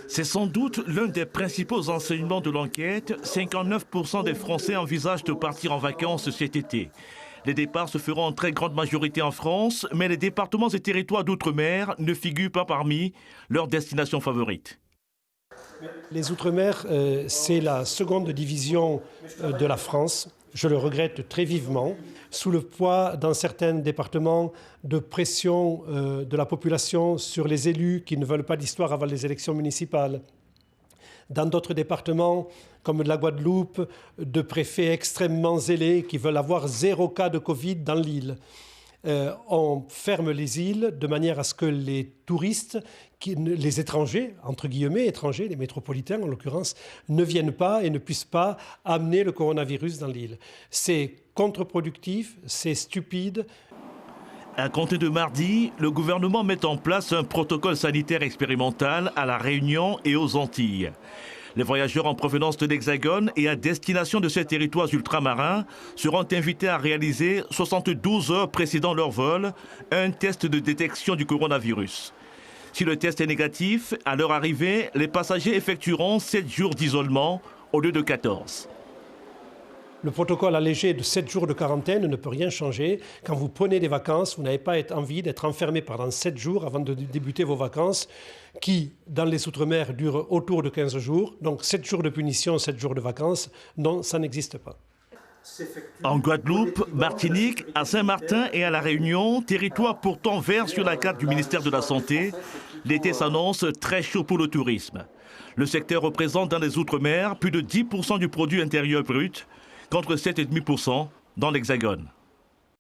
C'est sans doute l'un des principaux enseignements de l'enquête. 59% des Français envisagent de partir en vacances cet été. Les départs se feront en très grande majorité en France, mais les départements et territoires d'outre-mer ne figurent pas parmi leurs destinations favorites. Les Outre-mer, c'est la seconde division de la France. Je le regrette très vivement, sous le poids, dans certains départements, de pression de la population sur les élus qui ne veulent pas d'histoire avant les élections municipales. Dans d'autres départements, comme la Guadeloupe, de préfets extrêmement zélés qui veulent avoir 0 cas de Covid dans l'île. On ferme les îles de manière à ce que les touristes, les étrangers, entre guillemets étrangers, les métropolitains en l'occurrence, ne viennent pas et ne puissent pas amener le coronavirus dans l'île. C'est contre-productif, c'est stupide. À compter de mardi, le gouvernement met en place un protocole sanitaire expérimental à La Réunion et aux Antilles. Les voyageurs en provenance de l'Hexagone et à destination de ces territoires ultramarins seront invités à réaliser 72 heures précédant leur vol un test de détection du coronavirus. Si le test est négatif, à leur arrivée, les passagers effectueront 7 jours d'isolement au lieu de 14. Le protocole allégé de 7 jours de quarantaine ne peut rien changer. Quand vous prenez des vacances, vous n'avez pas envie d'être enfermé pendant 7 jours avant de débuter vos vacances, qui, dans les Outre-mer, durent autour de 15 jours. Donc 7 jours de punition, 7 jours de vacances, non, ça n'existe pas. En Guadeloupe, Martinique, à Saint-Martin et à La Réunion, territoire pourtant vert sur la carte du ministère de la Santé, l'été s'annonce très chaud pour le tourisme. Le secteur représente dans les Outre-mer plus de 10% du produit intérieur brut, contre 7,5% dans l'Hexagone.